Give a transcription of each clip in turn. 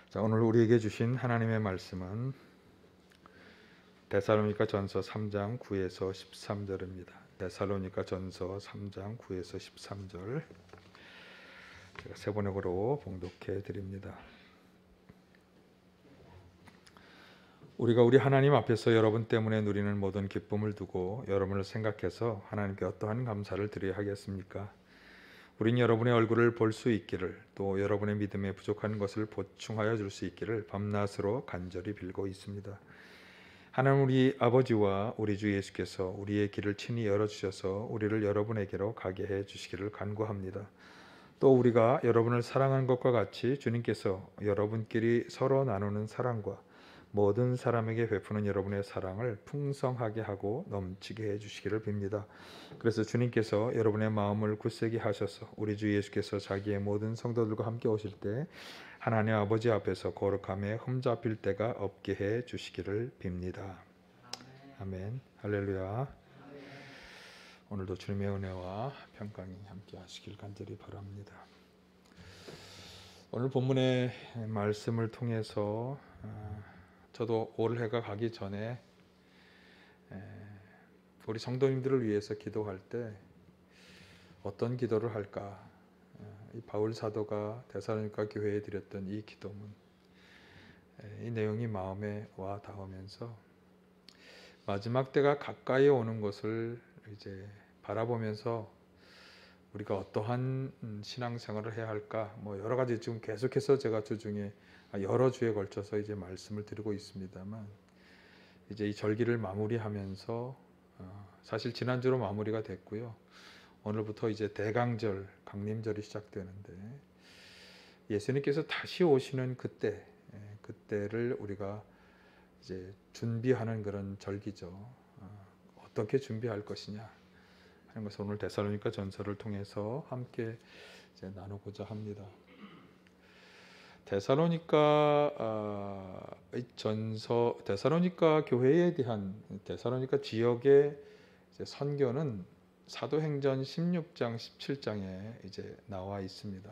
자, 오늘 우리에게 주신 하나님의 말씀은 데살로니가 전서 3장 9에서 13절입니다. 데살로니가 전서 3장 9에서 13절 제가 세 번역으로 봉독해 드립니다. 우리가 우리 하나님 앞에서 여러분 때문에 누리는 모든 기쁨을 두고 여러분을 생각해서 하나님께 어떠한 감사를 드려야 하겠습니까? 우린 여러분의 얼굴을 볼 수 있기를, 또 여러분의 믿음에 부족한 것을 보충하여 줄 수 있기를 밤낮으로 간절히 빌고 있습니다. 하나님 우리 아버지와 우리 주 예수께서 우리의 길을 친히 열어주셔서 우리를 여러분에게로 가게 해 주시기를 간구합니다. 또 우리가 여러분을 사랑한 것과 같이 주님께서 여러분끼리 서로 나누는 사랑과 모든 사람에게 베푸는 여러분의 사랑을 풍성하게 하고 넘치게 해주시기를 빕니다. 그래서 주님께서 여러분의 마음을 굳세게 하셔서 우리 주 예수께서 자기의 모든 성도들과 함께 오실 때 하나님 아버지 앞에서 거룩함에 흠잡힐 때가 없게 해주시기를 빕니다. 아멘. 할렐루야. 오늘도 주님의 은혜와 평강이 함께 하시길 간절히 바랍니다. 오늘 본문의 말씀을 통해서 저도 올해가 가기 전에 우리 성도님들을 위해서 기도할 때 어떤 기도를 할까? 이 바울 사도가 데살로니가 교회에 드렸던 이 기도문, 이 내용이 마음에 와 닿으면서 마지막 때가 가까이 오는 것을 이제 바라보면서 우리가 어떠한 신앙생활을 해야 할까? 여러 가지 지금 계속해서 제가 주중에 여러 주에 걸쳐서 이제 말씀을 드리고 있습니다만, 이제 이 절기를 마무리하면서 사실 지난주로 마무리가 됐고요. 오늘부터 이제 대강절, 강림절이 시작되는데 예수님께서 다시 오시는 그때를 우리가 이제 준비하는 그런 절기죠. 어떻게 준비할 것이냐 하는 것을 오늘 데살로니가 전서를 통해서 함께 이제 나누고자 합니다. 데살로니가 교회에 대한 데살로니가 지역의 선교는 사도행전 16장 17장에 이제 나와 있습니다.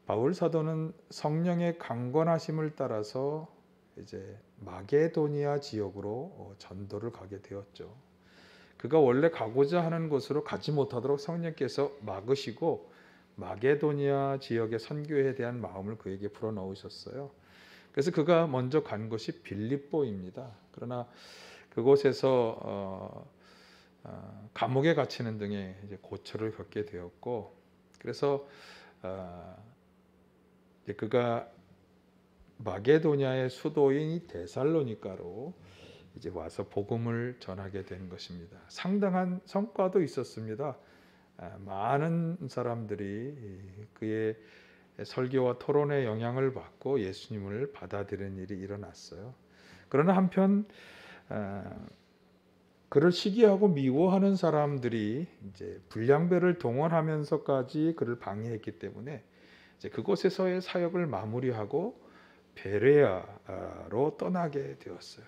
바울 사도는 성령의 강권하심을 따라서 이제 마게도니아 지역으로 전도를 가게 되었죠. 그가 원래 가고자 하는 곳으로 가지 못하도록 성령께서 막으시고 마게도니아 지역의 선교에 대한 마음을 그에게 불어넣으셨어요. 그래서 그가 먼저 간 곳이 빌립보입니다. 그러나 그곳에서 감옥에 갇히는 등의 이제 고초를 겪게 되었고, 그래서 이제 그가 마게도니아의 수도인 데살로니가로 이제 와서 복음을 전하게 된 것입니다. 상당한 성과도 있었습니다. 많은 사람들이 그의 설교와 토론의 영향을 받고 예수님을 받아들이는 일이 일어났어요. 그러나 한편 그를 시기하고 미워하는 사람들이 이제 불량배를 동원하면서까지 그를 방해했기 때문에 이제 그곳에서의 사역을 마무리하고 베레아로 떠나게 되었어요.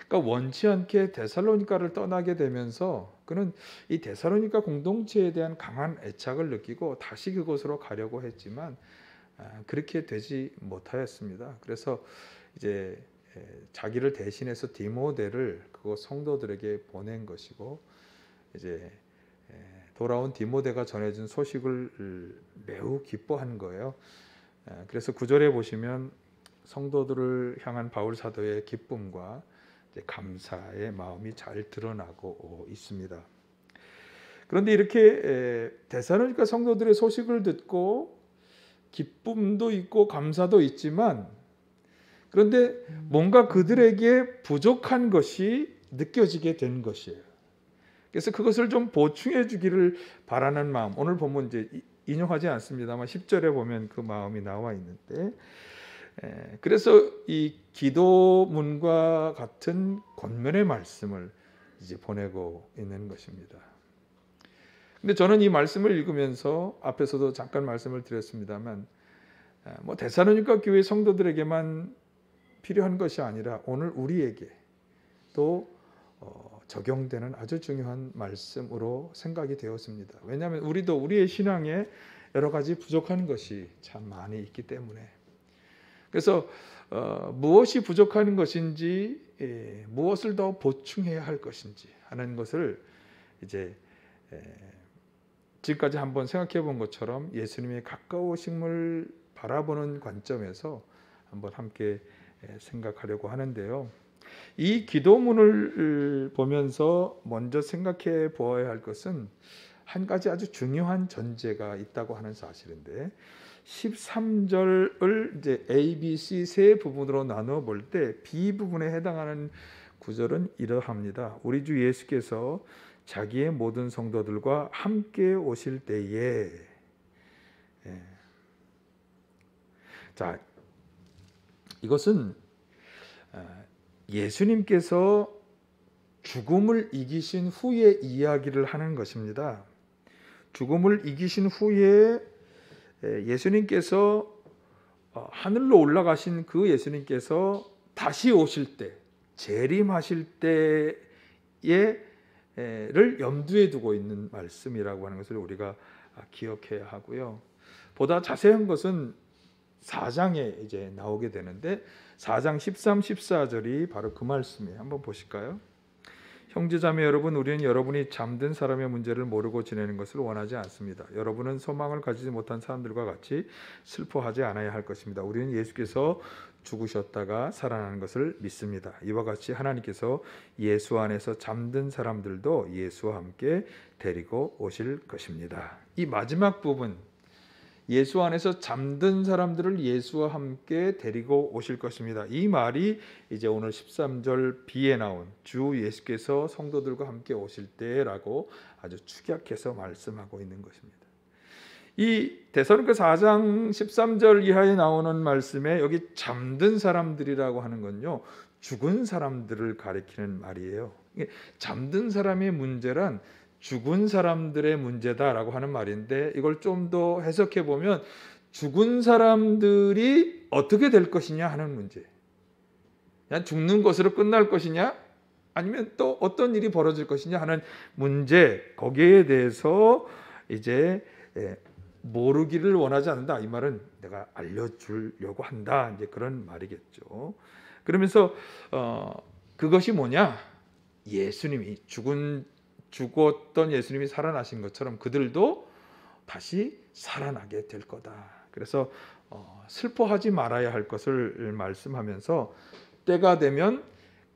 그러니까 원치 않게 데살로니가를 떠나게 되면서 그는 이 데살로니가 공동체에 대한 강한 애착을 느끼고 다시 그곳으로 가려고 했지만 그렇게 되지 못하였습니다. 그래서 이제 자기를 대신해서 디모데를 그곳 성도들에게 보낸 것이고, 이제 돌아온 디모데가 전해준 소식을 매우 기뻐한 거예요. 그래서 9절에 보시면 성도들을 향한 바울 사도의 기쁨과 감사의 마음이 잘 드러나고 있습니다. 그런데 이렇게 데살로니가 성도들의 소식을 듣고 기쁨도 있고 감사도 있지만, 그런데 뭔가 그들에게 부족한 것이 느껴지게 된 것이에요. 그래서 그것을 좀 보충해 주기를 바라는 마음, 오늘 본문 이제 인용하지 않습니다만 10절에 보면 그 마음이 나와 있는데, 그래서 이 기도문과 같은 권면의 말씀을 이제 보내고 있는 것입니다. 근데 저는 이 말씀을 읽으면서 앞에서도 잠깐 말씀을 드렸습니다만, 데살로니가 교회 성도들에게만 필요한 것이 아니라 오늘 우리에게 또 적용되는 아주 중요한 말씀으로 생각이 되었습니다. 왜냐하면 우리도 우리의 신앙에 여러 가지 부족한 것이 참 많이 있기 때문에, 그래서 무엇이 부족한 것인지, 무엇을 더 보충해야 할 것인지 하는 것을 이제 지금까지 한번 생각해 본 것처럼 예수님의 가까우심을 바라보는 관점에서 한번 함께 생각하려고 하는데요. 이 기도문을 보면서 먼저 생각해 보아야 할 것은 한 가지 아주 중요한 전제가 있다고 하는 사실인데, 13절을 이제 A, B, C 세 부분으로 나누어 볼 때 B 부분에 해당하는 구절은 이러합니다. 우리 주 예수께서 자기의 모든 성도들과 함께 오실 때에, 자, 이것은 예수님께서 죽음을 이기신 후에 이야기를 하는 것입니다. 죽음을 이기신 후에 예수님께서 하늘로 올라가신 그 예수님께서 다시 오실 때, 재림하실 때를 염두에 두고 있는 말씀이라고 하는 것을 우리가 기억해야 하고요. 보다 자세한 것은 4장에 이제 나오게 되는데, 4장 13, 14절이 바로 그 말씀이에요. 한번 보실까요? 형제자매 여러분, 우리는 여러분이 잠든 사람의 문제를 모르고 지내는 것을 원하지 않습니다. 여러분은 소망을 가지지 못한 사람들과 같이 슬퍼하지 않아야 할 것입니다. 우리는 예수께서 죽으셨다가 살아나는 것을 믿습니다. 이와 같이 하나님께서 예수 안에서 잠든 사람들도 예수와 함께 데리고 오실 것입니다. 이 마지막 부분, 예수 안에서 잠든 사람들을 예수와 함께 데리고 오실 것입니다. 이 말이 이제 오늘 13절 B에 나온 주 예수께서 성도들과 함께 오실 때라고 아주 축약해서 말씀하고 있는 것입니다. 이 데살로니가 4장 13절 이하에 나오는 말씀에 여기 잠든 사람들이라고 하는 건요, 죽은 사람들을 가리키는 말이에요. 잠든 사람의 문제란 죽은 사람들의 문제다라고 하는 말인데, 이걸 좀 더 해석해 보면 죽은 사람들이 어떻게 될 것이냐 하는 문제. 그냥 죽는 것으로 끝날 것이냐, 아니면 또 어떤 일이 벌어질 것이냐 하는 문제, 거기에 대해서 이제 모르기를 원하지 않는다. 이 말은 내가 알려주려고 한다. 이제 그런 말이겠죠. 그러면서 그것이 뭐냐? 예수님이 죽었던 예수님이 살아나신 것처럼 그들도 다시 살아나게 될 거다. 그래서 슬퍼하지 말아야 할 것을 말씀하면서 때가 되면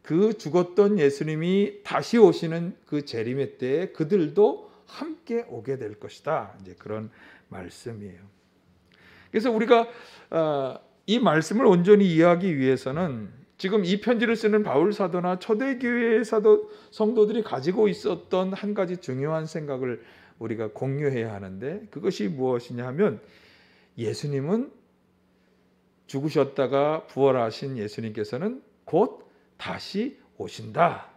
그 죽었던 예수님이 다시 오시는 그 재림의 때에 그들도 함께 오게 될 것이다. 이제 그런 말씀이에요. 그래서 우리가 이 말씀을 온전히 이해하기 위해서는 지금 이 편지를 쓰는 바울 사도나 초대교회 사도 성도들이 가지고 있었던 한 가지 중요한 생각을 우리가 공유해야 하는데, 그것이 무엇이냐 하면, 예수님은 죽으셨다가 부활하신 예수님께서는 곧 다시 오신다.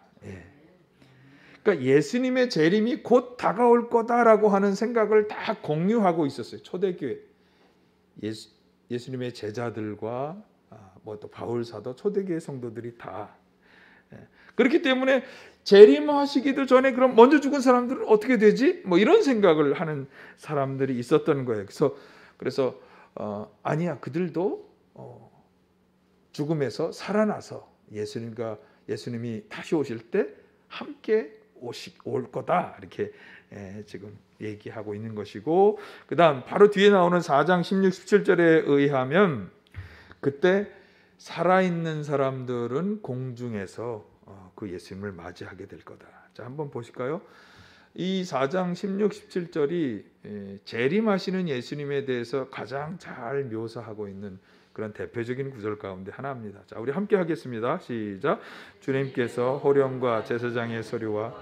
그러니까 예수님의 재림이 곧 다가올 거다라고 하는 생각을 다 공유하고 있었어요. 초대교회 예수님의 제자들과 또 바울 사도, 초대교회 성도들이 다. 그렇기 때문에 재림하시기도 전에 그럼 먼저 죽은 사람들은 어떻게 되지? 이런 생각을 하는 사람들이 있었던 거예요. 그래서 아니야, 그들도 죽음에서 살아나서 예수님이 다시 오실 때 함께 올 거다, 이렇게 지금 얘기하고 있는 것이고, 그 다음 바로 뒤에 나오는 4장 16, 17절에 의하면 그때 살아있는 사람들은 공중에서 그 예수님을 맞이하게 될 거다. 자, 한번 보실까요? 이 4장 16, 17절이 재림하시는 예수님에 대해서 가장 잘 묘사하고 있는 그런 대표적인 구절 가운데 하나입니다. 자, 우리 함께 하겠습니다. 시작. 주님께서 호령과 제사장의 소리와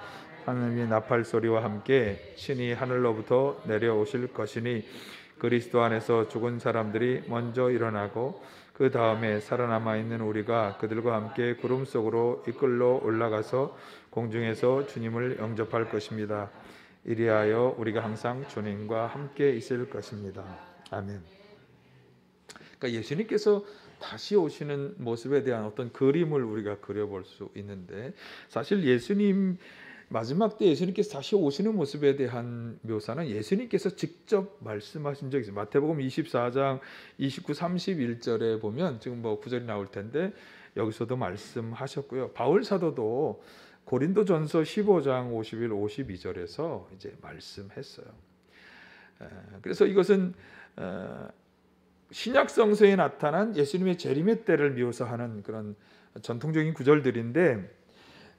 하나님의 나팔 소리와 함께 신이 하늘로부터 내려오실 것이니 그리스도 안에서 죽은 사람들이 먼저 일어나고 그 다음에 살아남아 있는 우리가 그들과 함께 구름 속으로 이끌러 올라가서 공중에서 주님을 영접할 것입니다. 이리하여 우리가 항상 주님과 함께 있을 것입니다. 아멘. 그러니까 예수님께서 다시 오시는 모습에 대한 어떤 그림을 우리가 그려볼 수 있는데, 사실 예수님의 마지막 때 예수님께서 다시 오시는 모습에 대한 묘사는 예수님께서 직접 말씀하신 적이 있어요. 마태복음 24장 29, 31절에 보면 지금 뭐 구절이 나올 텐데 여기서도 말씀하셨고요. 바울 사도도 고린도전서 15장 51, 52절에서 이제 말씀했어요. 그래서 이것은 신약 성서에 나타난 예수님의 재림의 때를 묘사하는 그런 전통적인 구절들인데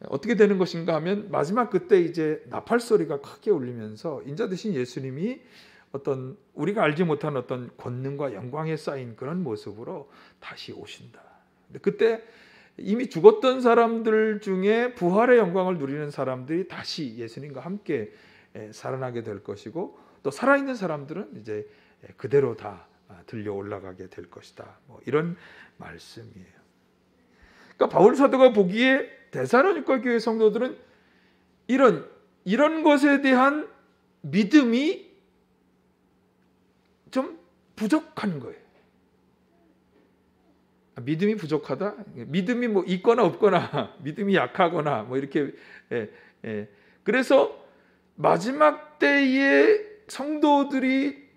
어떻게 되는 것인가 하면 마지막 그때 이제 나팔 소리가 크게 울리면서 인자 되신 예수님이 어떤 우리가 알지 못한 어떤 권능과 영광에 쌓인 그런 모습으로 다시 오신다. 그때 이미 죽었던 사람들 중에 부활의 영광을 누리는 사람들이 다시 예수님과 함께 살아나게 될 것이고 또 살아있는 사람들은 이제 그대로 다 들려 올라가게 될 것이다. 뭐 이런 말씀이에요. 그러니까 바울 사도가 보기에 데살로니가 교회 성도들은 이런 것에 대한 믿음이 좀 부족한 거예요. 믿음이 부족하다? 믿음이 뭐 있거나 없거나 믿음이 약하거나 뭐 이렇게 그래서 마지막 때에 성도들이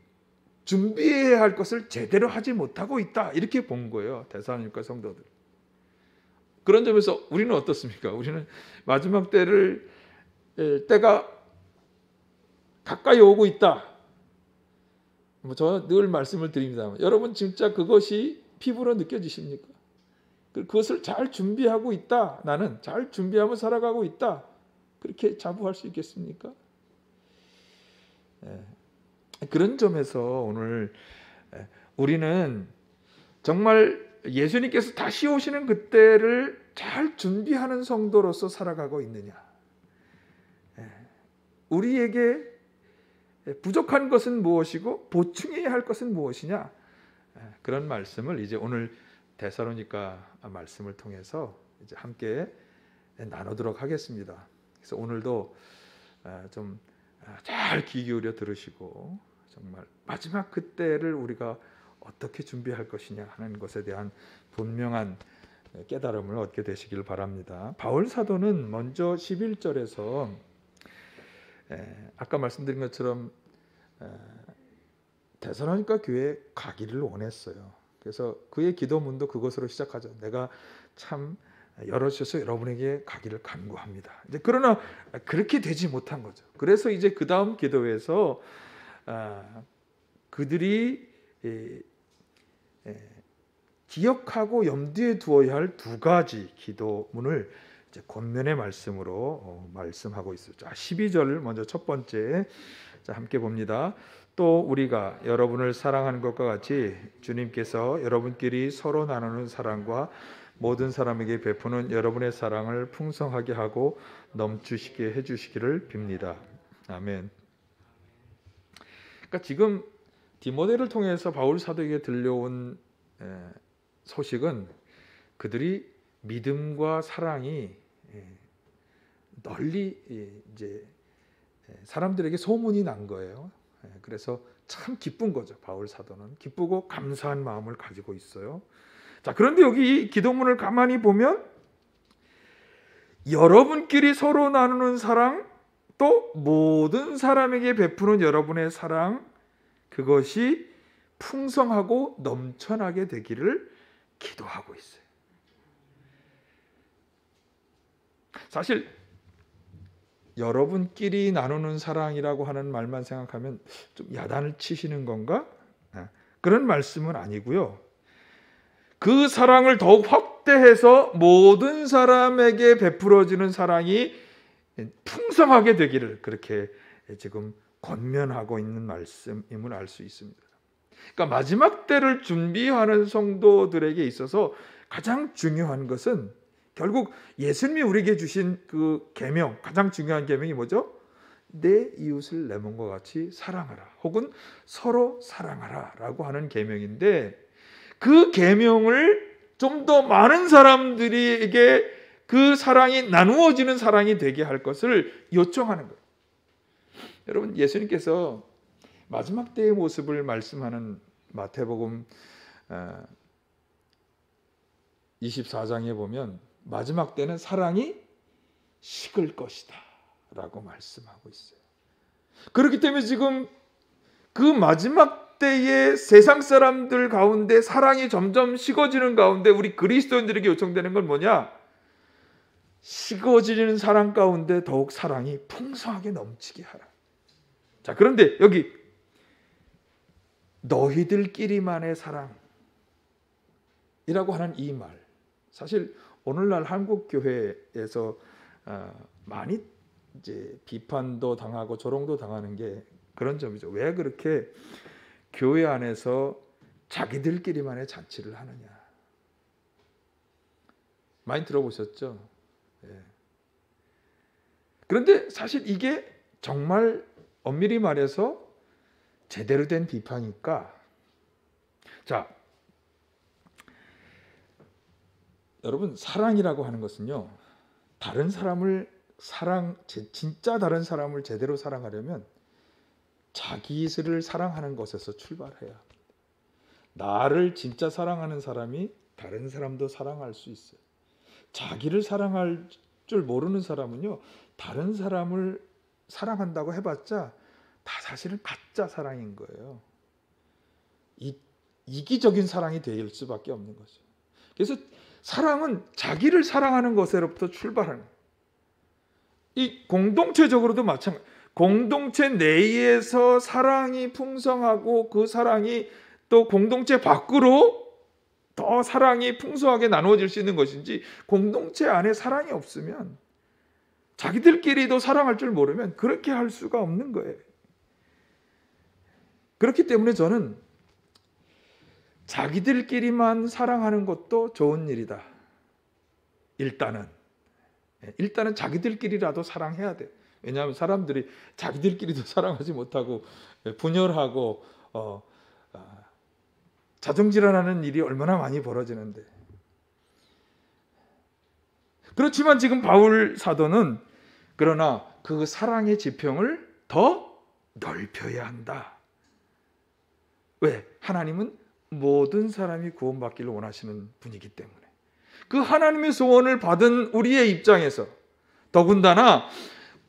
준비해야 할 것을 제대로 하지 못하고 있다 이렇게 본 거예요. 데살로니가 성도들. 그런 점에서 우리는 어떻습니까? 우리는 마지막 때가 가까이 오고 있다. 저 늘 말씀을 드립니다. 여러분 진짜 그것이 피부로 느껴지십니까? 그것을 잘 준비하고 있다. 나는 잘 준비하며 살아가고 있다. 그렇게 자부할 수 있겠습니까? 그런 점에서 오늘 우리는 정말 예수님께서 다시 오시는 그때를 잘 준비하는 성도로서 살아가고 있느냐? 우리에게 부족한 것은 무엇이고 보충해야 할 것은 무엇이냐? 그런 말씀을 이제 오늘 데살로니가 말씀을 통해서 이제 함께 나누도록 하겠습니다. 그래서 오늘도 좀 잘 귀 기울여 들으시고 정말 마지막 그때를 우리가 어떻게 준비할 것이냐 하는 것에 대한 분명한 깨달음을 얻게 되시길 바랍니다. 바울 사도는 먼저 11절에서 아까 말씀드린 것처럼 데살로니가 교회에 가기를 원했어요. 그래서 그의 기도문도 그것으로 시작하죠. 내가 참 열어주셔서 여러분에게 가기를 간구합니다. 이제 그러나 그렇게 되지 못한 거죠. 그래서 이제 그 다음 기도에서 그들이 기억하고 염두에 두어야 할 두 가지 기도문을 이제 권면의 말씀으로 말씀하고 있어요. 자, 12절 먼저 첫 번째 함께 봅니다. 또 우리가 여러분을 사랑하는 것과 같이 주님께서 여러분끼리 서로 나누는 사랑과 모든 사람에게 베푸는 여러분의 사랑을 풍성하게 하고 넘치게 해주시기를 빕니다. 아멘. 그러니까 지금 디모데를 통해서 바울 사도에게 들려온 소식은 그들이 믿음과 사랑이 널리 이제 사람들에게 소문이 난 거예요. 그래서 참 기쁜 거죠. 바울 사도는 기쁘고 감사한 마음을 가지고 있어요. 자, 그런데 여기 이 기도문을 가만히 보면 여러분끼리 서로 나누는 사랑, 또 모든 사람에게 베푸는 여러분의 사랑, 그것이 풍성하고 넘쳐나게 되기를 기도하고 있어요. 사실 여러분끼리 나누는 사랑이라고 하는 말만 생각하면 좀 야단을 치시는 건가? 그런 말씀은 아니고요. 그 사랑을 더욱 확대해서 모든 사람에게 베풀어지는 사랑이 풍성하게 되기를 그렇게 지금 권면하고 있는 말씀임을 알 수 있습니다. 그러니까 마지막 때를 준비하는 성도들에게 있어서 가장 중요한 것은 결국 예수님이 우리에게 주신 그 계명, 가장 중요한 계명이 뭐죠? 내 이웃을 내 몸과 같이 사랑하라, 혹은 서로 사랑하라라고 하는 계명인데, 그 계명을 좀 더 많은 사람들에게 그 사랑이 나누어지는 사랑이 되게 할 것을 요청하는 거예요. 여러분, 예수님께서 마지막 때의 모습을 말씀하는 마태복음 24장에 보면 마지막 때는 사랑이 식을 것이다 라고 말씀하고 있어요. 그렇기 때문에 지금 그 마지막 때의 세상 사람들 가운데 사랑이 점점 식어지는 가운데 우리 그리스도인들에게 요청되는 건 뭐냐? 식어지는 사랑 가운데 더욱 사랑이 풍성하게 넘치게 하라. 자, 그런데 여기 너희들끼리만의 사랑이라고 하는 이 말, 사실 오늘날 한국 교회에서 많이 이제 비판도 당하고 조롱도 당하는 게 그런 점이죠. 왜 그렇게 교회 안에서 자기들끼리만의 잔치를 하느냐. 많이 들어보셨죠? 예. 그런데 사실 이게 정말 엄밀히 말해서 제대로 된 비판일까? 자, 여러분, 사랑이라고 하는 것은요, 다른 사람을 진짜 다른 사람을 제대로 사랑하려면 자기를 사랑하는 것에서 출발해야 합니다. 나를 진짜 사랑하는 사람이 다른 사람도 사랑할 수 있어요. 자기를 사랑할 줄 모르는 사람은요, 다른 사람을 사랑한다고 해봤자 다 사실은 가짜 사랑인 거예요. 이기적인 사랑이 될 수밖에 없는 거죠. 그래서 사랑은 자기를 사랑하는 것으로부터 출발하는 거예요. 이 공동체적으로도 마찬가지. 공동체 내에서 사랑이 풍성하고 그 사랑이 또 공동체 밖으로 더 사랑이 풍성하게 나누어질 수 있는 것인지, 공동체 안에 사랑이 없으면, 자기들끼리도 사랑할 줄 모르면 그렇게 할 수가 없는 거예요. 그렇기 때문에 저는 자기들끼리만 사랑하는 것도 좋은 일이다. 일단은 자기들끼리라도 사랑해야 돼. 왜냐하면 사람들이 자기들끼리도 사랑하지 못하고 분열하고 자정질환하는 일이 얼마나 많이 벌어지는데. 그렇지만 지금 바울 사도는 그러나 그 사랑의 지평을 더 넓혀야 한다. 왜? 하나님은 모든 사람이 구원받기를 원하시는 분이기 때문에. 그 하나님의 소원을 받은 우리의 입장에서, 더군다나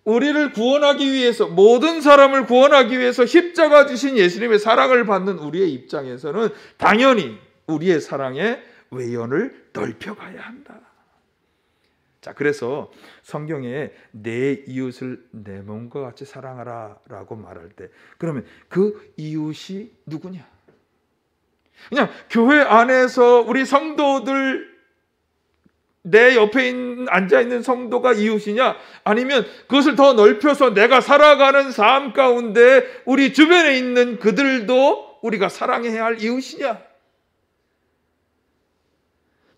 우리를 구원하기 위해서, 모든 사람을 구원하기 위해서 십자가 지신 예수님의 사랑을 받는 우리의 입장에서는 당연히 우리의 사랑의 외연을 넓혀가야 한다. 자, 그래서 성경에 내 이웃을 내 몸과 같이 사랑하라 라고 말할 때, 그러면 그 이웃이 누구냐? 그냥 교회 안에서 우리 성도들, 내 옆에 앉아있는 성도가 이웃이냐? 아니면 그것을 더 넓혀서 내가 살아가는 삶 가운데 우리 주변에 있는 그들도 우리가 사랑해야 할 이웃이냐?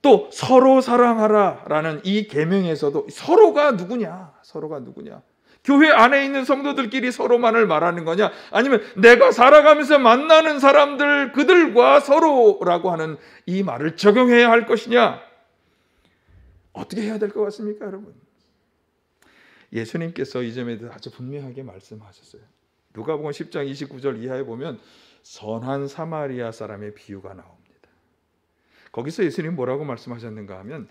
또 서로 사랑하라 라는 이 계명에서도 서로가 누구냐? 교회 안에 있는 성도들끼리 서로만을 말하는 거냐? 아니면 내가 살아가면서 만나는 사람들, 그들과 서로라고 하는 이 말을 적용해야 할 것이냐? 어떻게 해야 될 것 같습니까, 여러분? 예수님께서 이 점에 대해서 아주 분명하게 말씀하셨어요. 누가복음 10장 29절 이하에 보면 선한 사마리아 사람의 비유가 나옵니다. 거기서 예수님 뭐라고 말씀하셨는가 하면,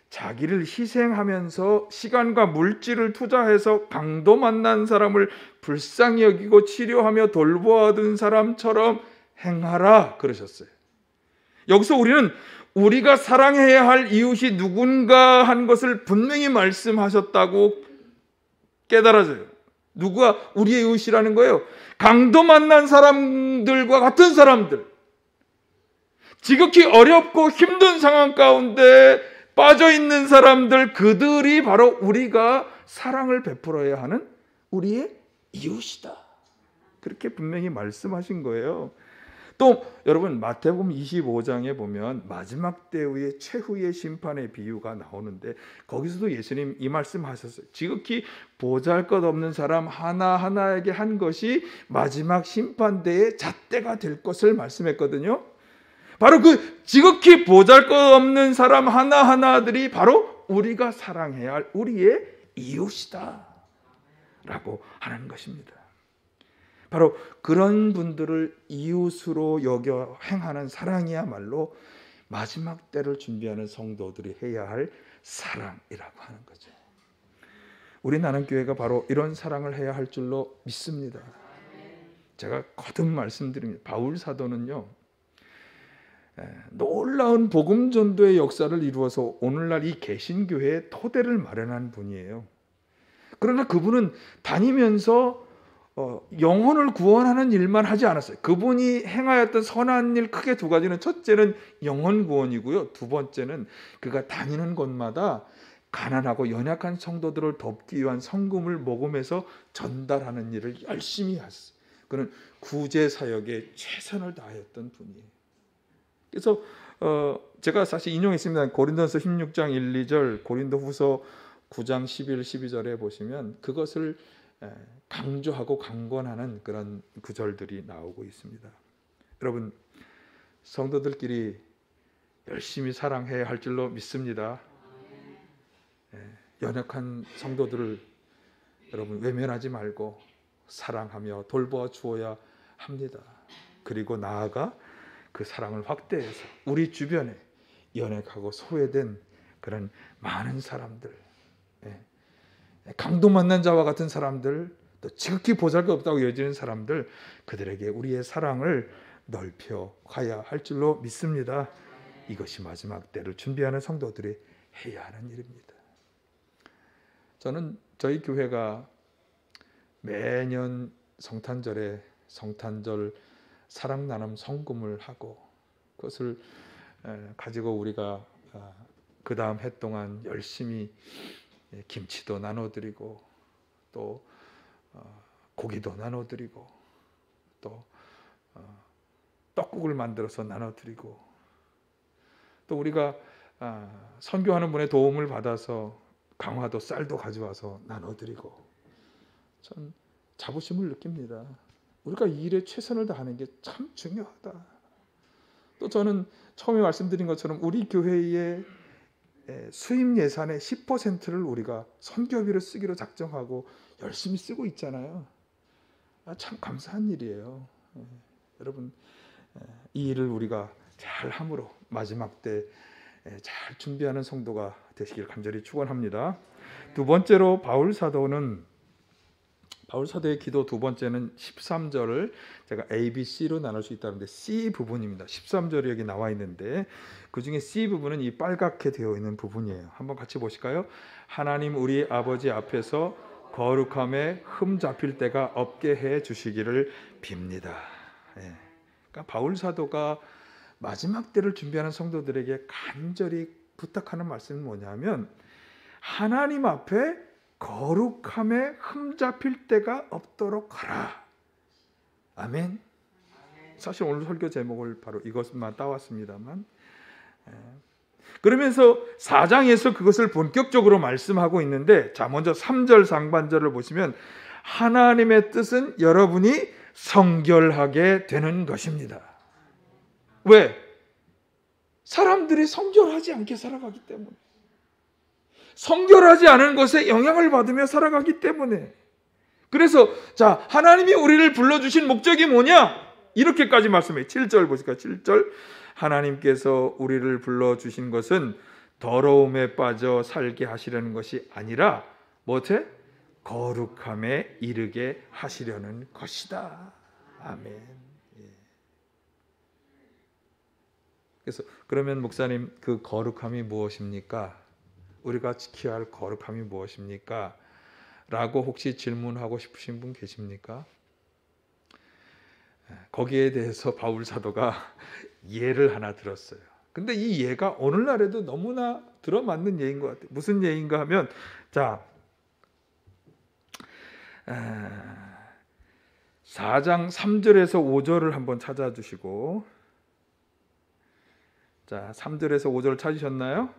자기를 희생하면서 시간과 물질을 투자해서 강도 만난 사람을 불쌍히 여기고 치료하며 돌보아둔 사람처럼 행하라 그러셨어요. 여기서 우리는 우리가 사랑해야 할 이웃이 누군가 한 것을 분명히 말씀하셨다고 깨달아져요. 누가 우리의 이웃이라는 거예요? 강도 만난 사람들과 같은 사람들, 지극히 어렵고 힘든 상황 가운데 빠져있는 사람들, 그들이 바로 우리가 사랑을 베풀어야 하는 우리의 이웃이다. 그렇게 분명히 말씀하신 거예요. 또 여러분, 마태복음 25장에 보면 마지막 때의 최후의 심판의 비유가 나오는데, 거기서도 예수님 이 말씀하셨어요. 지극히 보잘것없는 사람 하나하나에게 한 것이 마지막 심판대의 잣대가 될 것을 말씀했거든요. 바로 그 지극히 보잘것없는 사람 하나하나들이 바로 우리가 사랑해야 할 우리의 이웃이다 라고 하는 것입니다. 바로 그런 분들을 이웃으로 여겨 행하는 사랑이야말로 마지막 때를 준비하는 성도들이 해야 할 사랑이라고 하는 거죠. 우리 나눔교회가 바로 이런 사랑을 해야 할 줄로 믿습니다. 제가 거듭 말씀드립니다. 바울 사도는요, 놀라운 복음 전도의 역사를 이루어서 오늘날 이 개신교회의 토대를 마련한 분이에요. 그러나 그분은 다니면서 영혼을 구원하는 일만 하지 않았어요. 그분이 행하였던 선한 일 크게 두 가지는, 첫째는 영혼 구원이고요, 두 번째는 그가 다니는 곳마다 가난하고 연약한 성도들을 돕기 위한 성금을 모금해서 전달하는 일을 열심히 했어요. 그는 구제 사역에 최선을 다했던 분이에요. 그래서 제가 사실 인용했습니다. 고린도서 16장 1, 2절, 고린도후서 9장 11, 12절에 보시면 그것을 강조하고 강권하는 그런 구절들이 나오고 있습니다. 여러분, 성도들끼리 열심히 사랑해야 할 줄로 믿습니다. 연약한 성도들을 여러분 외면하지 말고 사랑하며 돌보아 주어야 합니다. 그리고 나아가 그 사랑을 확대해서 우리 주변에 연약하고 소외된 그런 많은 사람들, 강도 만난 자와 같은 사람들, 또 지극히 보잘것없다고 여지는 사람들, 그들에게 우리의 사랑을 넓혀 가야 할 줄로 믿습니다. 이것이 마지막 때를 준비하는 성도들이 해야 하는 일입니다. 저는 저희 교회가 매년 성탄절에 성탄절 사랑 나눔 성금을 하고 그것을 가지고 우리가 그 다음 해 동안 열심히 김치도 나눠드리고 또 고기도 나눠드리고 또 떡국을 만들어서 나눠드리고 또 우리가 선교하는 분의 도움을 받아서 강화도 쌀도 가져와서 나눠드리고, 전 자부심을 느낍니다. 우리가 이 일에 최선을 다하는 게 참 중요하다. 또 저는 처음에 말씀드린 것처럼 우리 교회의 수입 예산의 10%를 우리가 선교비로 쓰기로 작정하고 열심히 쓰고 있잖아요. 참 감사한 일이에요. 여러분, 이 일을 우리가 잘 함으로 마지막 때 잘 준비하는 성도가 되시길 간절히 축원합니다. 두 번째로 바울 사도의 기도 두 번째는 13절을 제가 A, B, C로 나눌 수 있다는데 C 부분입니다. 13절이 여기 나와 있는데 그 중에 C 부분은 이 빨갛게 되어 있는 부분이에요. 한번 같이 보실까요? 하나님 우리 아버지 앞에서 거룩함에 흠 잡힐 때가 없게 해 주시기를 빕니다. 그러니까 바울 사도가 마지막 때를 준비하는 성도들에게 간절히 부탁하는 말씀은 뭐냐면, 하나님 앞에 거룩함에 흠 잡힐 때가 없도록 하라. 아멘. 사실 오늘 설교 제목을 바로 이것만 따왔습니다만, 그러면서 4장에서 그것을 본격적으로 말씀하고 있는데, 자 먼저 3절 상반절을 보시면 하나님의 뜻은 여러분이 성결하게 되는 것입니다. 왜? 사람들이 성결하지 않게 살아가기 때문에, 성결하지 않은 것에 영향을 받으며 살아가기 때문에. 그래서 자, 하나님이 우리를 불러주신 목적이 뭐냐? 이렇게까지 말씀해요. 7절 보실까요? 7절, 하나님께서 우리를 불러주신 것은 더러움에 빠져 살게 하시려는 것이 아니라 뭐지? 거룩함에 이르게 하시려는 것이다. 아멘. 그래서 그러면 목사님, 그 거룩함이 무엇입니까? 우리가 지켜야 할 거룩함이 무엇입니까? 라고 혹시 질문하고 싶으신 분 계십니까? 거기에 대해서 바울 사도가 예를 하나 들었어요. 근데 이 예가 오늘날에도 너무나 들어맞는 예인 것 같아요. 무슨 예인가 하면, 자 4장 3절에서 5절을 한번 찾아주시고, 자 3절에서 5절 찾으셨나요?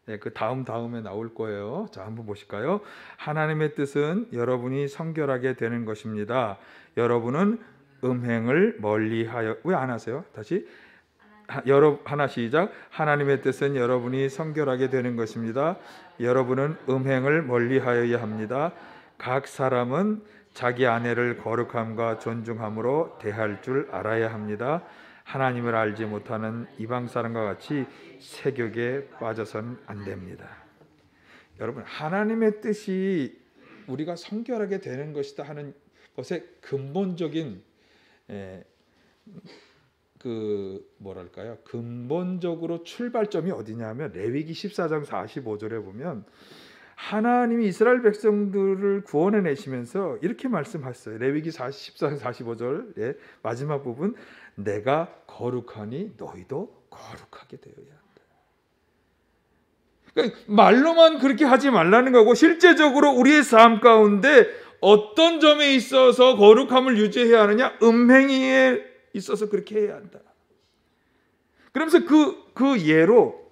네, 그 다음에 나올 거예요. 자 한번 보실까요? 하나님의 뜻은 여러분이 성결하게 되는 것입니다. 여러분은 음행을 멀리하여, 왜 안 하세요? 다시 하나 시작. 하나님의 뜻은 여러분이 성결하게 되는 것입니다. 여러분은 음행을 멀리하여야 합니다. 각 사람은 자기 아내를 거룩함과 존중함으로 대할 줄 알아야 합니다. 하나님을 알지 못하는 이방 사람과 같이 세욕에 빠져선 안 됩니다. 여러분, 하나님의 뜻이 우리가 성결하게 되는 것이다 하는 것의 근본적인 근본적으로 출발점이 어디냐면 레위기 14장 45절에 보면 하나님이 이스라엘 백성들을 구원해 내시면서 이렇게 말씀하셨어요. 레위기 14장 45절 마지막 부분, 내가 거룩하니 너희도 거룩하게 되어야 한다. 그러니까 말로만 그렇게 하지 말라는 거고, 실제적으로 우리의 삶 가운데 어떤 점에 있어서 거룩함을 유지해야 하느냐? 음행에 있어서 그렇게 해야 한다. 그러면서 그 예로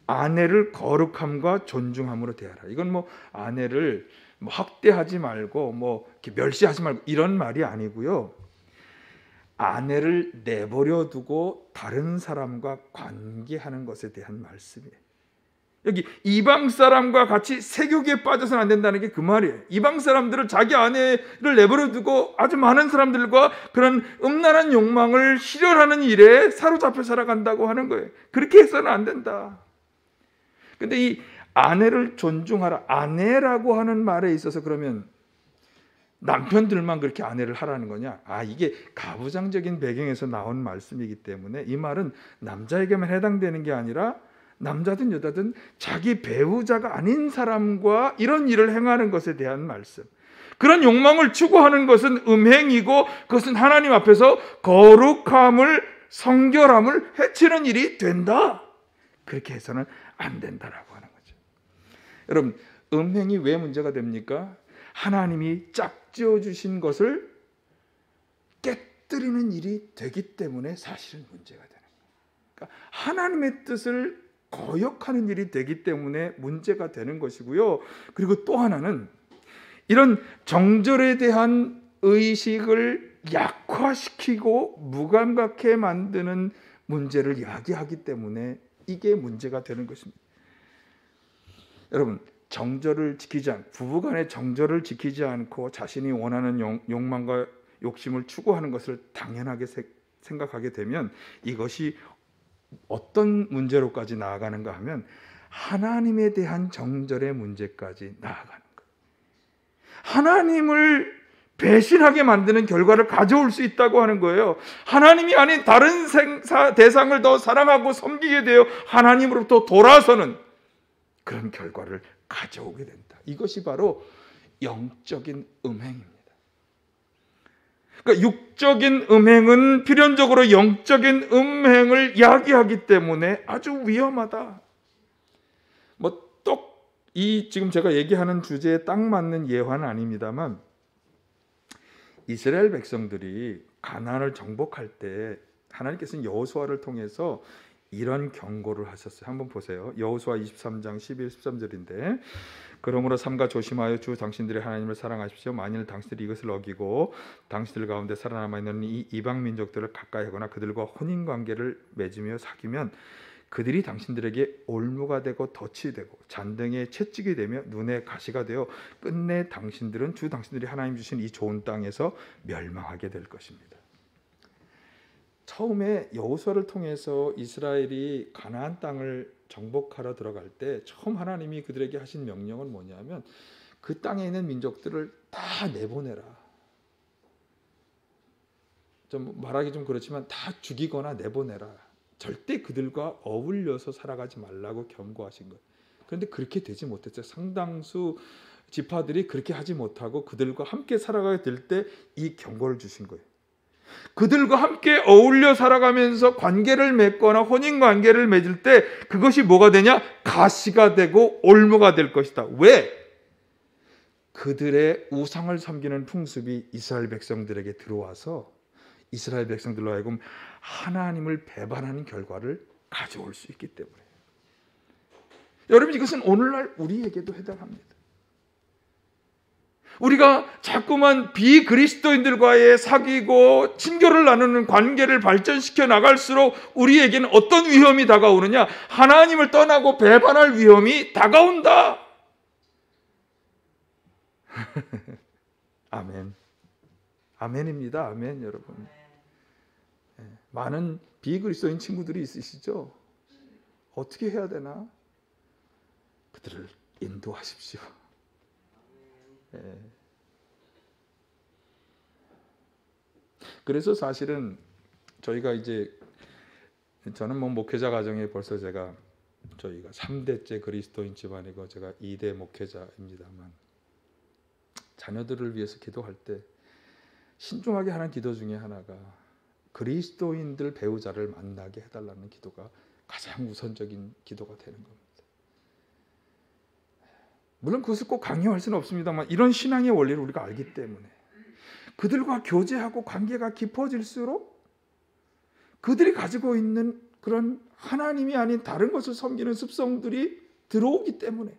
아내를 거룩함과 존중함으로 대하라. 이건 뭐 아내를 학대하지 말고 이렇게 멸시하지 말고 이런 말이 아니고요. 아내를 내버려 두고 다른 사람과 관계하는 것에 대한 말씀이에요. 여기 이방 사람과 같이 세교기에 빠져서는 안 된다는 게 그 말이에요. 이방 사람들은 자기 아내를 내버려 두고 아주 많은 사람들과 그런 음란한 욕망을 실현하는 일에 사로잡혀 살아간다고 하는 거예요. 그렇게 해서는 안 된다. 근데 이 아내를 존중하라, 아내라고 하는 말에 있어서 그러면 남편들만 그렇게 아내를 하라는 거냐? 이게 가부장적인 배경에서 나온 말씀이기 때문에 이 말은 남자에게만 해당되는 게 아니라 남자든 여자든 자기 배우자가 아닌 사람과 이런 일을 행하는 것에 대한 말씀. 그런 욕망을 추구하는 것은 음행이고 그것은 하나님 앞에서 거룩함을, 성결함을 해치는 일이 된다. 그렇게 해서는 안 된다라고 하는 거죠. 여러분, 음행이 왜 문제가 됩니까? 하나님이 짝지어 주신 것을 깨뜨리는 일이 되기 때문에 사실은 문제가 되는 거예요. 그러니까 하나님의 뜻을 거역하는 일이 되기 때문에 문제가 되는 것이고요. 그리고 또 하나는 이런 정절에 대한 의식을 약화시키고 무감각해 만드는 문제를 야기하기 때문에 이게 문제가 되는 것입니다. 여러분, 정절을 지키지 않고, 부부간의 정절을 지키지 않고 자신이 원하는 욕망과 욕심을 추구하는 것을 당연하게 생각하게 되면 이것이 어떤 문제로까지 나아가는가 하면 하나님에 대한 정절의 문제까지 나아가는 거예요. 하나님을 배신하게 만드는 결과를 가져올 수 있다고 하는 거예요. 하나님이 아닌 다른 대상을 더 사랑하고 섬기게 되어 하나님으로부터 돌아서는 그런 결과를 가져오게 된다. 이것이 바로 영적인 음행입니다. 그러니까 육적인 음행은 필연적으로 영적인 음행을 야기하기 때문에 아주 위험하다. 지금 제가 얘기하는 주제에 딱 맞는 예화는 아닙니다만, 이스라엘 백성들이 가나안을 정복할 때 하나님께서는 여호수아를 통해서 이런 경고를 하셨어요. 한번 보세요. 여호수아 23장 12, 13절인데, 그러므로 삼가 조심하여 주 당신들의 하나님을 사랑하십시오. 만일 당신들이 이것을 어기고 당신들 가운데 살아남아 있는 이 이방 민족들을 가까이 하거나 그들과 혼인 관계를 맺으며 사귀면 그들이 당신들에게 올무가 되고 덫이 되고 잔등에 채찍이 되며 눈에 가시가 되어 끝내 당신들은 주 당신들이 하나님 주신 이 좋은 땅에서 멸망하게 될 것입니다. 처음에 여호수아를 통해서 이스라엘이 가나안 땅을 정복하러 들어갈 때 처음 하나님이 그들에게 하신 명령은 뭐냐면 그 땅에 있는 민족들을 다 내보내라. 좀 말하기 좀 그렇지만 다 죽이거나 내보내라. 절대 그들과 어울려서 살아가지 말라고 경고하신 거예요. 그런데 그렇게 되지 못했어요. 상당수 지파들이 그렇게 하지 못하고 그들과 함께 살아가게 될 때 이 경고를 주신 거예요. 그들과 함께 어울려 살아가면서 관계를 맺거나 혼인 관계를 맺을 때 그것이 뭐가 되냐? 가시가 되고 올무가 될 것이다. 왜? 그들의 우상을 섬기는 풍습이 이스라엘 백성들에게 들어와서 이스라엘 백성들로 하여금 하나님을 배반하는 결과를 가져올 수 있기 때문에. 여러분, 이것은 오늘날 우리에게도 해당합니다. 우리가 자꾸만 비그리스도인들과의 사귀고 친교를 나누는 관계를 발전시켜 나갈수록 우리에게는 어떤 위험이 다가오느냐? 하나님을 떠나고 배반할 위험이 다가온다. 아멘. 아멘입니다. 아멘, 여러분. 많은 비그리스도인 친구들이 있으시죠? 어떻게 해야 되나? 그들을 인도하십시오. 예. 그래서 사실은 저희가 이제 저는 목회자 가정에 벌써 저희가 3대째 그리스도인 집안이고 제가 2대 목회자입니다만 자녀들을 위해서 기도할 때 신중하게 하는 기도 중에 하나가 그리스도인들 배우자를 만나게 해달라는 기도가 가장 우선적인 기도가 되는 겁니다. 물론 그것을 꼭 강요할 수는 없습니다만 이런 신앙의 원리를 우리가 알기 때문에 그들과 교제하고 관계가 깊어질수록 그들이 가지고 있는 그런 하나님이 아닌 다른 것을 섬기는 습성들이 들어오기 때문에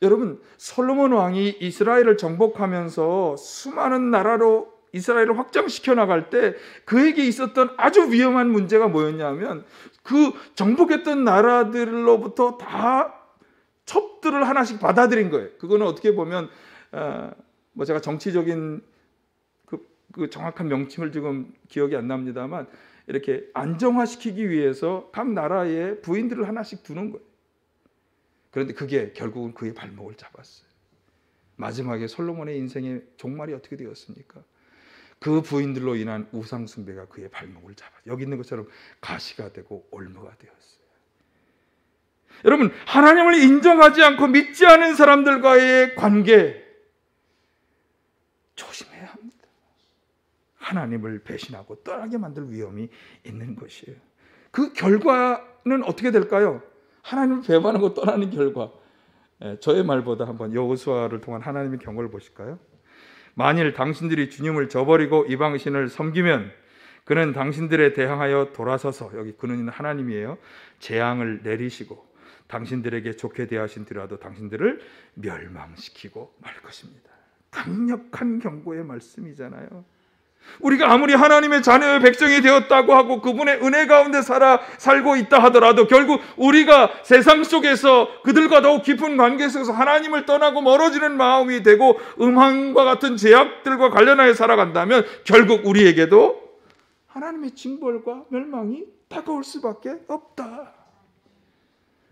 여러분 솔로몬 왕이 이스라엘을 정복하면서 수많은 나라로 이스라엘을 확장시켜 나갈 때 그에게 있었던 아주 위험한 문제가 뭐였냐면 그 정복했던 나라들로부터 다 첩들을 하나씩 받아들인 거예요. 그거는 어떻게 보면 제가 정치적인 그 정확한 명칭을 지금 기억이 안 납니다만 이렇게 안정화시키기 위해서 각 나라의 부인들을 하나씩 두는 거예요. 그런데 그게 결국은 그의 발목을 잡았어요. 마지막에 솔로몬의 인생의 종말이 어떻게 되었습니까? 그 부인들로 인한 우상 숭배가 그의 발목을 잡았어요. 여기 있는 것처럼 가시가 되고 올무가 되었어요. 여러분 하나님을 인정하지 않고 믿지 않은 사람들과의 관계 조심해야 합니다. 하나님을 배신하고 떠나게 만들 위험이 있는 것이에요. 그 결과는 어떻게 될까요? 하나님을 배반하고 떠나는 결과. 저의 말보다 한번 여호수아를 통한 하나님의 경고를 보실까요? 만일 당신들이 주님을 저버리고 이방신을 섬기면 그는 당신들에 대항하여 돌아서서, 여기 그는 하나님이에요, 재앙을 내리시고 당신들에게 좋게 대하신더라도 당신들을 멸망시키고 말 것입니다. 강력한 경고의 말씀이잖아요. 우리가 아무리 하나님의 자녀의 백성이 되었다고 하고 그분의 은혜 가운데 살고 있다 하더라도 결국 우리가 세상 속에서 그들과 더욱 깊은 관계 속에서 하나님을 떠나고 멀어지는 마음이 되고 음황과 같은 죄악들과 관련하여 살아간다면 결국 우리에게도 하나님의 징벌과 멸망이 다가올 수밖에 없다.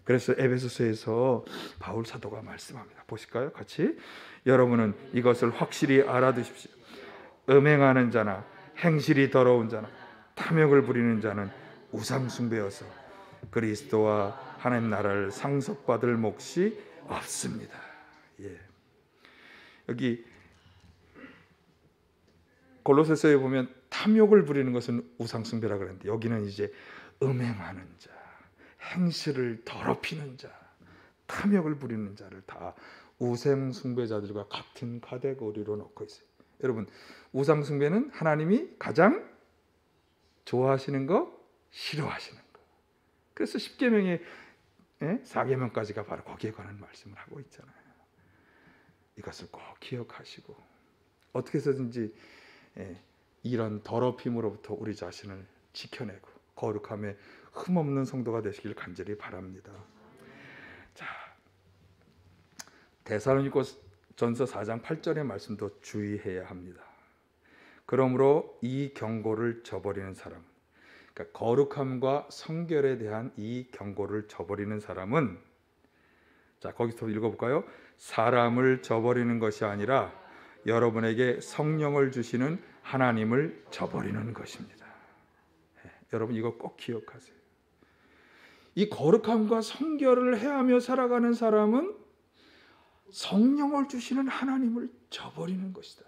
그래서 에베소서에서 바울 사도가 말씀합니다. 보실까요? 같이. 여러분은 이것을 확실히 알아두십시오. 음행하는 자나 행실이 더러운 자나 탐욕을 부리는 자는 우상 숭배여서 그리스도와 하나님 나라를 상속받을 몫이 없습니다. 예. 여기 골로새서에 보면 탐욕을 부리는 것은 우상 숭배라 그랬는데 여기는 이제 음행하는 자, 행실을 더럽히는 자, 탐욕을 부리는 자를 다 우상 숭배자들과 같은 카테고리로 넣고 있어요. 여러분, 우상 숭배는 하나님이 가장 좋아하시는 거, 싫어하시는 거. 그래서 10계명의 4계명까지가 바로 거기에 관한 말씀을 하고 있잖아요. 이것을 꼭 기억하시고 어떻게 해서든지 이런 더럽힘으로부터 우리 자신을 지켜내고 거룩함에 흠없는 성도가 되시길 간절히 바랍니다. 자, 데살로니가전서 4장 8절의 말씀도 주의해야 합니다. 그러므로 이 경고를 저버리는 사람, 그러니까 거룩함과 성결에 대한 이 경고를 저버리는 사람은, 자 거기서 읽어볼까요? 사람을 저버리는 것이 아니라 여러분에게 성령을 주시는 하나님을 저버리는 것입니다. 여러분 이거 꼭 기억하세요. 이 거룩함과 성결을 해하며 살아가는 사람은 성령을 주시는 하나님을 저버리는 것이다.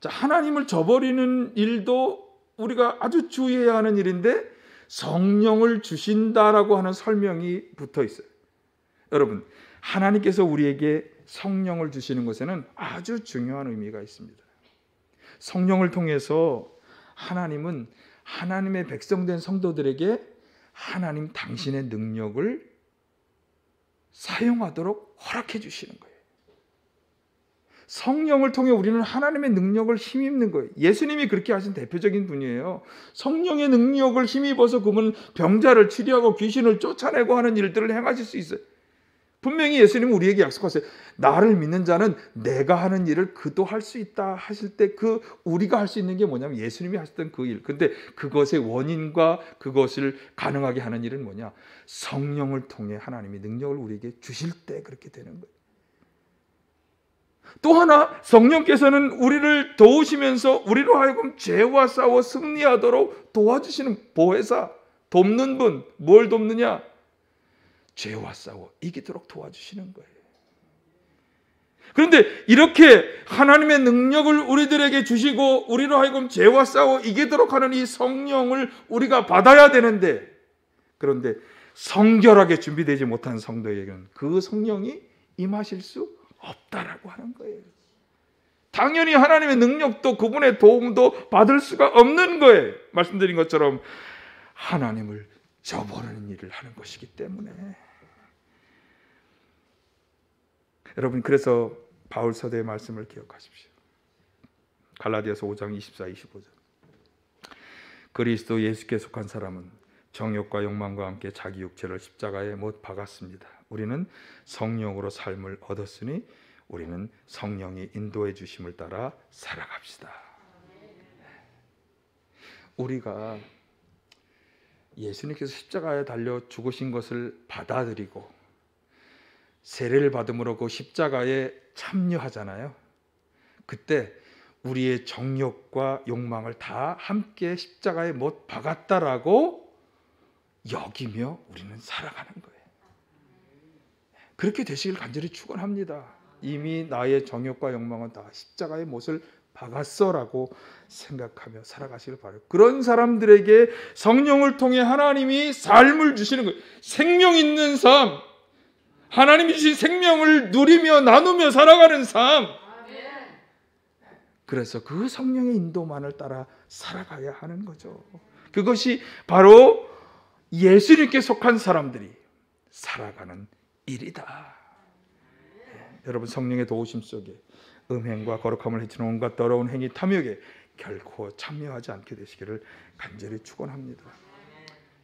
자, 하나님을 저버리는 일도 우리가 아주 주의해야 하는 일인데 성령을 주신다라고 하는 설명이 붙어 있어요. 여러분, 하나님께서 우리에게 성령을 주시는 것에는 아주 중요한 의미가 있습니다. 성령을 통해서 하나님은 하나님의 백성된 성도들에게 하나님 당신의 능력을 사용하도록 허락해 주시는 거예요. 성령을 통해 우리는 하나님의 능력을 힘입는 거예요. 예수님이 그렇게 하신 대표적인 분이에요. 성령의 능력을 힘입어서 그분은 병자를 치료하고 귀신을 쫓아내고 하는 일들을 행하실 수 있어요. 분명히 예수님은 우리에게 약속하세요. 나를 믿는 자는 내가 하는 일을 그도 할 수 있다 하실 때 그 우리가 할 수 있는 게 뭐냐면 예수님이 하셨던 그 일. 근데 그것의 원인과 그것을 가능하게 하는 일은 뭐냐? 성령을 통해 하나님이 능력을 우리에게 주실 때 그렇게 되는 거예요. 또 하나 성령께서는 우리를 도우시면서 우리로 하여금 죄와 싸워 승리하도록 도와주시는 보혜사, 돕는 분. 뭘 돕느냐? 죄와 싸워 이기도록 도와주시는 거예요. 그런데 이렇게 하나님의 능력을 우리들에게 주시고 우리로 하여금 죄와 싸워 이기도록 하는 이 성령을 우리가 받아야 되는데, 그런데 성결하게 준비되지 못한 성도에게는 그 성령이 임하실 수 없다라고 하는 거예요. 당연히 하나님의 능력도 그분의 도움도 받을 수가 없는 거예요. 말씀드린 것처럼 하나님을 저버리는 일을 하는 것이기 때문에. 여러분, 그래서 바울 사도의 말씀을 기억하십시오. 갈라디아서 5장 24, 25절. 그리스도 예수께 속한 사람은 정욕과 욕망과 함께 자기 육체를 십자가에 못 박았습니다. 우리는 성령으로 삶을 얻었으니 우리는 성령이 인도해 주심을 따라 살아갑시다. 우리가 예수님께서 십자가에 달려 죽으신 것을 받아들이고 세례를 받음으로 그 십자가에 참여하잖아요. 그때 우리의 정욕과 욕망을 다 함께 십자가에 못 박았다라고 여기며 우리는 살아가는 거예요. 그렇게 되시길 간절히 축원합니다. 이미 나의 정욕과 욕망은 다 십자가의 못을 박았어라고 생각하며 살아가시길 바라요. 그런 사람들에게 성령을 통해 하나님이 삶을 주시는 거예요. 생명 있는 삶, 하나님이 주신 생명을 누리며 나누며 살아가는 삶. 그래서 그 성령의 인도만을 따라 살아가야 하는 거죠. 그것이 바로 예수님께 속한 사람들이 살아가는 일이다. 여러분, 성령의 도우심 속에 음행과 거룩함을 해치는 온갖 더러운 행위 탐욕에 결코 참여하지 않게 되시기를 간절히 축원합니다.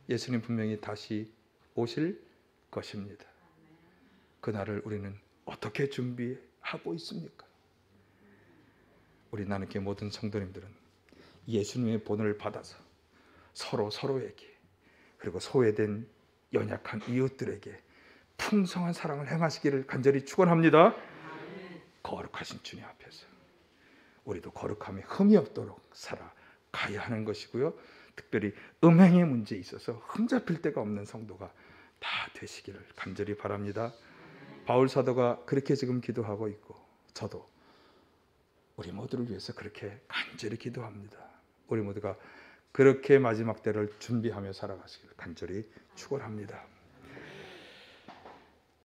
예수님 분명히 다시 오실 것입니다. 그날을 우리는 어떻게 준비하고 있습니까? 우리 나누게 모든 성도님들은 예수님의 본을 받아서 서로에게, 그리고 소외된 연약한 이웃들에게 풍성한 사랑을 행하시기를 간절히 축원합니다. 거룩하신 주님 앞에서 우리도 거룩함에 흠이 없도록 살아가야 하는 것이고요. 특별히 음행의 문제에 있어서 흠잡힐 데가 없는 성도가 다 되시기를 간절히 바랍니다. 바울 사도가 그렇게 지금 기도하고 있고, 저도 우리 모두를 위해서 그렇게 간절히 기도합니다. 우리 모두가 그렇게 마지막 때를 준비하며 살아가시길 간절히 축원합니다.